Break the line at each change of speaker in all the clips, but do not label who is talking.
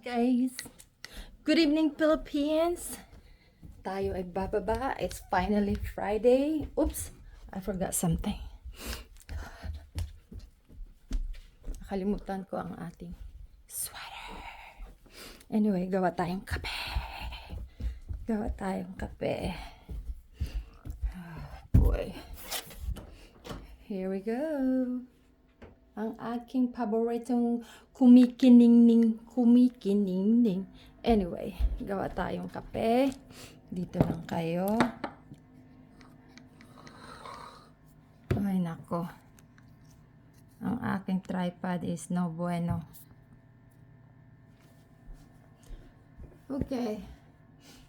guys! Good evening, Philippines! Tayo ay bababa. It's finally Friday. Oops! I forgot something. Nakalimutan ko ang ating sweater. Anyway, gawa tayong kape. Gawa tayong kape. Oh, boy. Here we go. Ang aking paboritong kumikiningning. Anyway, gawa tayong kape. Dito lang kayo. Ay, nako. Ang aking tripod is no bueno. Okay.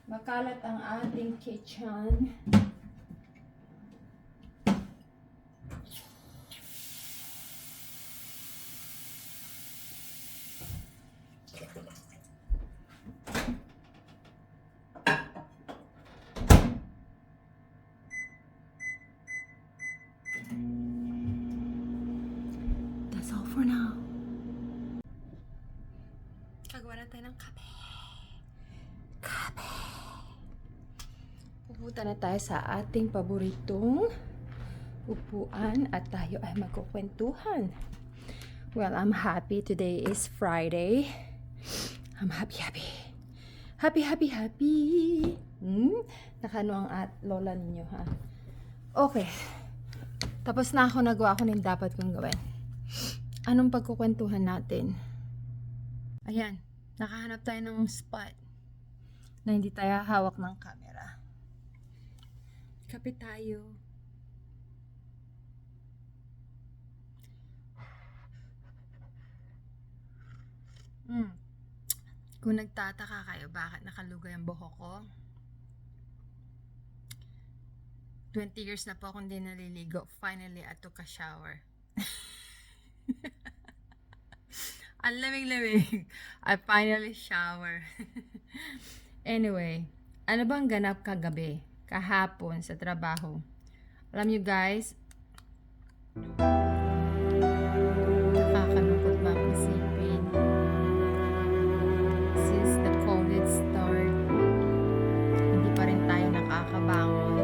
Makalat ang ating kitchen. That's all for now. Gagawa na tayo ng kape. Pupunta na tayo sa ating paboritong upuan at tayo ay magkukwentuhan. Well, I'm happy. Today is Friday. I'm happy. Happy. Nakano ang lola ninyo, ha? Okay. Tapos na ako, nagawa ko ng dapat kong gawin. Anong pagkukwentuhan natin? Ayan, nakahanap tayo ng spot na hindi tayo hawak ng camera. Kape tayo. Kung nagtataka kayo bakit nakalugay ang buhok ko, 20 years na po akong di naliligo. Finally, I took a shower. Ang lamig-lamig. I finally shower. Anyway, ano bang ganap kagabi, kahapon sa trabaho? Alam nyo guys, nakakalungkot ba isipin? Since the COVID start, hindi pa rin tayo nakakabangon.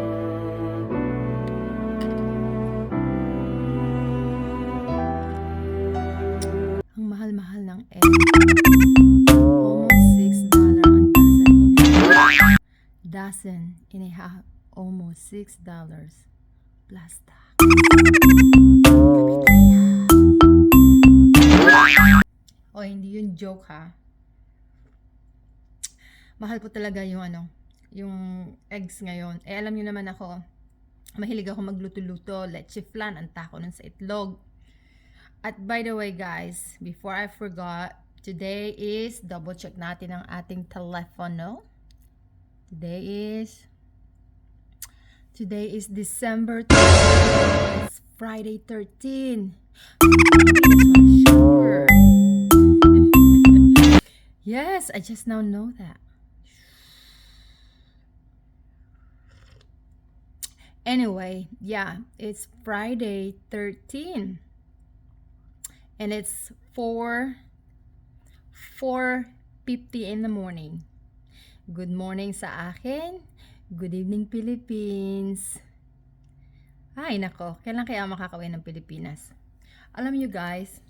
Ang mahal-mahal ng egg. Almost $6 ang dozen and a half. Almost $6 plus tax. O, hindi yun joke, ha? Mahal po talaga yung yung eggs ngayon. Eh, alam niyo naman ako, mahilig ako magluto-luto, leche flan, ang tako nun sa itlog. At by the way guys, before I forgot, today is, double check natin ang ating telepono. Today is December 13. It's Friday 13. Sure. Yes, I just now know that. Anyway, yeah, it's Friday 13. And it's 4:50 in the morning. Good morning sa akin. Good evening, Philippines. Ay, nako. Kailan kaya makakauwi ng Pilipinas? Alam nyo guys,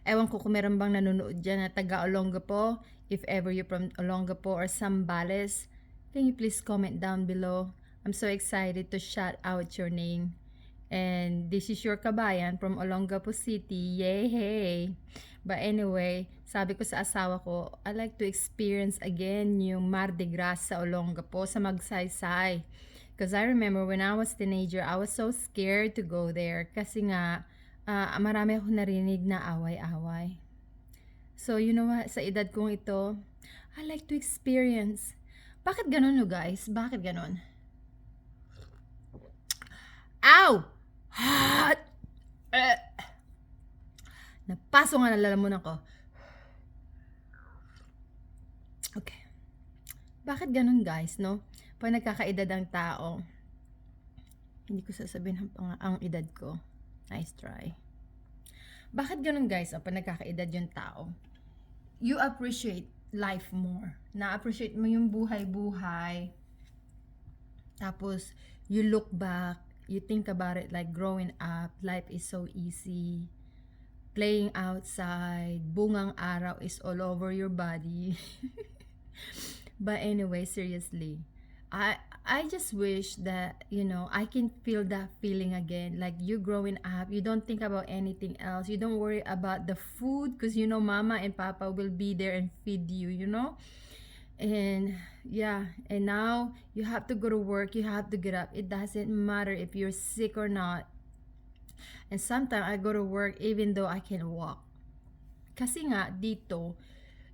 ewan ko kung meron bang nanonood dyan na taga Olongapo. If ever you're from Olongapo or Zambales, can you please comment down below? I'm so excited to shout out your name. And this is your kabayan from Olongapo City. Yay! But anyway, sabi ko sa asawa ko, I like to experience again yung Mardi Gras sa Olongapo, sa Magsaysay. Because I remember when I was teenager, I was so scared to go there. Kasi nga, marami akong narinig na away-away. So, you know what? Sa edad kong ito, I like to experience. Bakit ganun, no guys? Bakit ganun? Ow! Hot! Napaso nga ng lalamunan ko. Okay. Bakit ganun guys, no? Pag nagkakaedad ang tao, hindi ko sasabihin ang edad ko. Nice try. Bakit ganun guys, pag nagkakaedad yung tao? you appreciate life more. Na-appreciate mo yung buhay-buhay. Tapos, you look back, you think about it like growing up, life is so easy. Playing outside, bungang araw is all over your body. But anyway, seriously, I just wish that, you know, I can feel that feeling again. Like you growing up, you don't think about anything else. You don't worry about the food because you know mama and papa will be there and feed you, you know? And yeah, and now you have to go to work, you have to get up. It doesn't matter if you're sick or not. And sometimes I go to work even though I can walk. Kasi nga dito,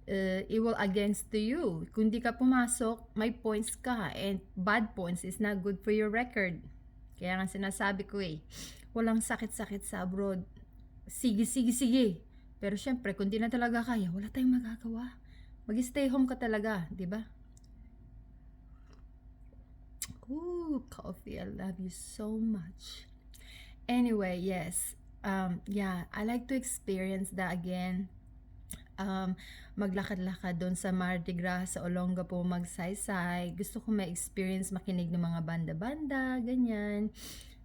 it will against to you. Kung di ka pumasok, may points ka. And bad points is not good for your record. Kaya nga sinasabi ko walang sakit-sakit sa abroad. Sige, sige, sige. Pero syempre, kung di na talaga kaya, wala tayong magagawa. Mag-stay home ka talaga, di ba? Ooh, coffee, I love you so much. Anyway, yes. Yeah, I like to experience that again. Maglakad-lakad doon sa Mardi Gras, sa Olongapo, magsaysay. Gusto ko ma-experience makinig ng mga banda-banda, ganyan.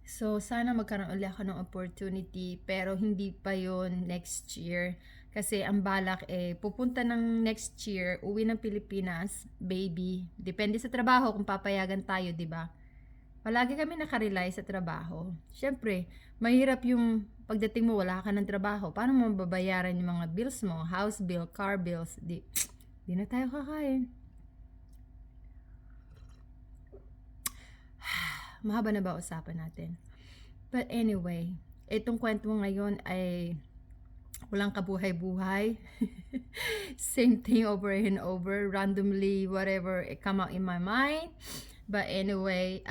So, sana magkaroon ulit ako ng opportunity, pero hindi pa yon next year. Kasi ang balak pupunta ng next year, uwi ng Pilipinas, baby. Depende sa trabaho kung papayagan tayo, di ba? Palagi kami nakarely sa trabaho. Siyempre, mahirap yung pagdating mo, wala ka ng trabaho. Paano mo babayaran yung mga bills mo? House bill, car bills. Di na tayo kakain. Mahaba na ba usapan natin? But anyway, itong kwento ngayon ay walang kabuhay-buhay. Same thing over and over, randomly, whatever it come out in my mind. But anyway,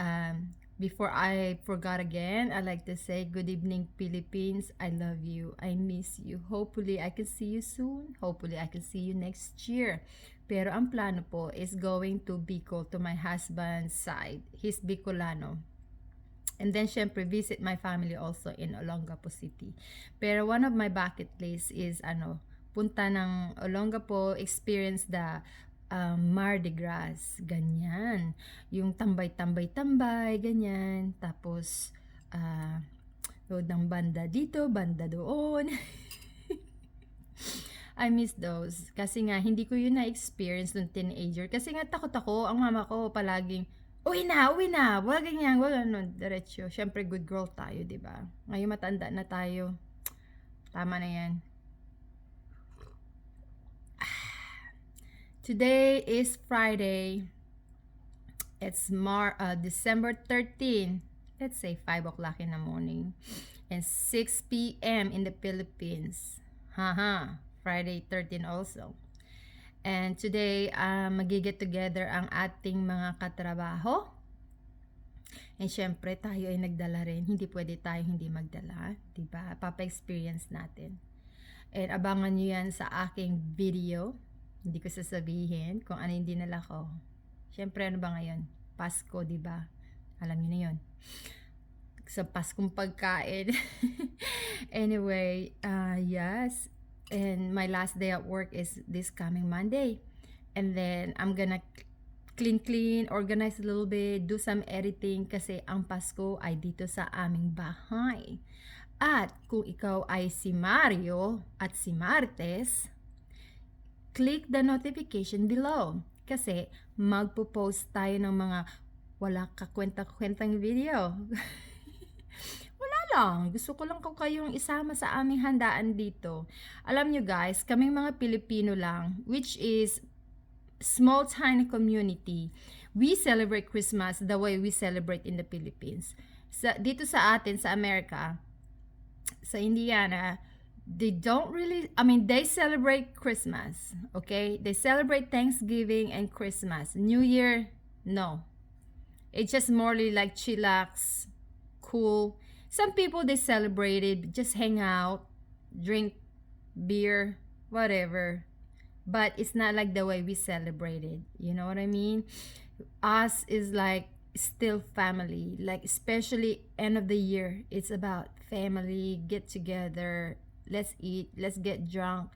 before I forgot again, I like to say good evening, Philippines. I love you. I miss you. Hopefully, I can see you soon. Hopefully, I can see you next year. Pero ang plano po is going to Bicol, to my husband's side. He's Bicolano. And then, syempre, visit my family also in Olongapo City. Pero one of my bucket list is, punta ng Olongapo, experience the Mardi Gras, ganyan. Yung tambay-tambay-tambay, ganyan. Tapos, load ng banda dito, banda doon. I miss those. Kasi nga, hindi ko yun na-experience nung teenager. Kasi nga, takot ako. Ang mama ko palaging, uwi na, wag ganyan, wag ano, diretso. Syempre, good girl tayo, di ba? Ngayon matanda na tayo. Tama na yan. Today is Friday. It's December 13. Let's say 5 o'clock in the morning. And 6 p.m. in the Philippines. Haha, Friday 13 also. And today, magiget together ang ating mga katrabaho. And syempre, tayo ay nagdala rin. Hindi pwede tayo hindi magdala. Diba? Papa-experience natin. And abangan nyo yan sa aking video. Hindi ko sasabihin kung ano yung dinala ko. Syempre, ano ba ngayon? Pasko, diba? Alam nyo na yun. Sa Paskong pagkain. Anyway, yes. And my last day at work is this coming Monday. And then, I'm gonna clean, organize a little bit, do some editing kasi ang Pasko ay dito sa aming bahay. At kung ikaw ay si Mario at si Martes, click the notification below. Kasi magpo-post tayo ng mga wala kakwenta-kwentang video. Lang. Gusto ko lang kayong isama sa aming handaan dito. Alam nyo guys, kaming mga Pilipino lang, which is small tiny community, we celebrate Christmas the way we celebrate in the Philippines. Dito sa atin, sa Amerika, sa Indiana, they celebrate Christmas, okay? They celebrate Thanksgiving and Christmas. New Year, no. It's just more like chillax, cool. Some people, they celebrated, just hang out, drink beer, whatever. But it's not like the way we celebrated. You know what I mean? Us is like still family. Like especially end of the year, it's about family, get together, let's eat, let's get drunk.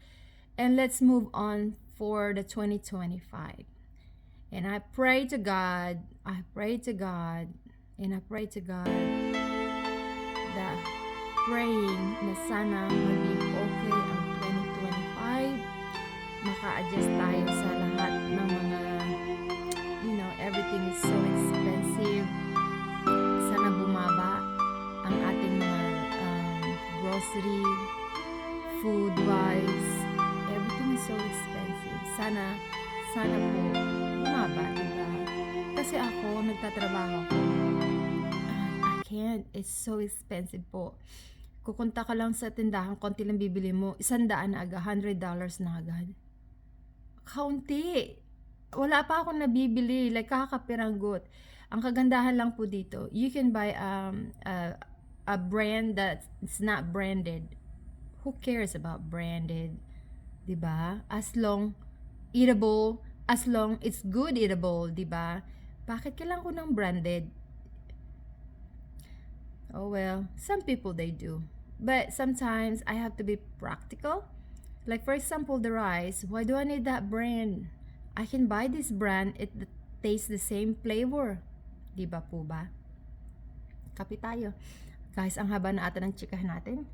and let's move on for the 2025. And I pray to God, and I pray to God that praying na sana maging okay ang 2025. Maka-adjust tayo sa lahat ng mga, everything is so expensive. Sana bumaba ang ating mga grocery, food-wise. Everything is so expensive. Sana po bumaba, diba? Kasi ako, nagtatrabaho ako. I can't. It's so expensive po. Kukunta ka lang sa tindahan, konti lang bibili mo, $100 na agad, $100 na agad. Kaunti. Wala pa akong nabibili, like kakapiranggot. Ang kagandahan lang po dito, you can buy a brand that's not branded. Who cares about branded? Diba? As long eatable, as long it's good eatable, diba? Bakit kailangan ko ng branded? Oh well, some people they do. But sometimes I have to be practical. Like for example, the rice. Why do I need that brand? I can buy this brand. It tastes the same flavor. Diba po ba? Kape tayo. Guys, ang haba na ata ng chikahan natin.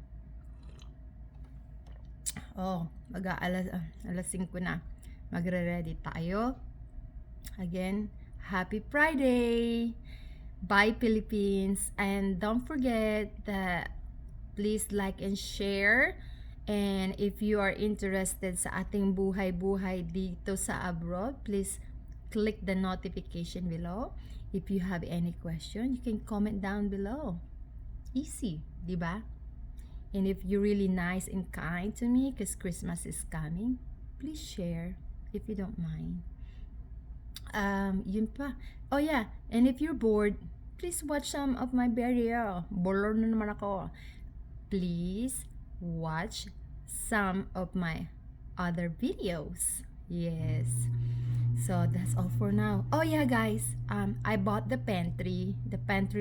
Oh, alas 5 na. Magre-ready tayo. Again, happy Friday! Bye Philippines! And don't forget that please like and share. And if you are interested sa ating buhay-buhay dito sa abroad, please click the notification below. If you have any question, you can comment down below. Easy, di ba? And if you're really nice and kind to me, because Christmas is coming, please share if you don't mind. Yun pa. Oh yeah, and if you're bored, please watch some of my video. Bolor na naman ako. Please watch some of my other videos. Yes. So that's all for now. Oh yeah, guys. I bought the pantry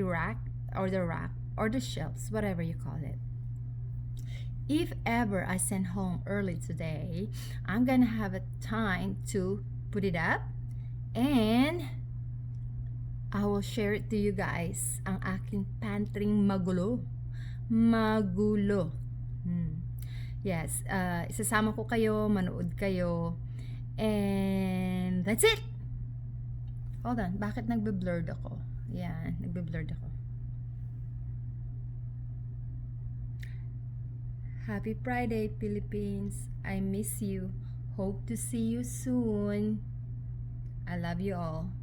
rack, or the shelves, whatever you call it. If ever I send home early today, I'm gonna have a time to put it up, and I will share it to you guys. Ang aking pantry magulo. Yes, isasama ko kayo, manood kayo, and that's it. Hold on, bakit nagbe-blurred ako? Yan, nagbe-blurred ako. Happy Friday, Philippines. I miss you. Hope to see you soon. I love you all.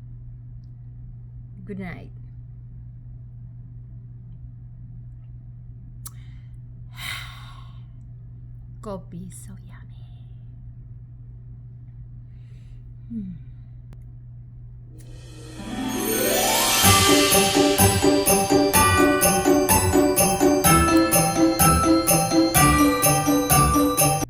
Good night. Coffee, so yummy.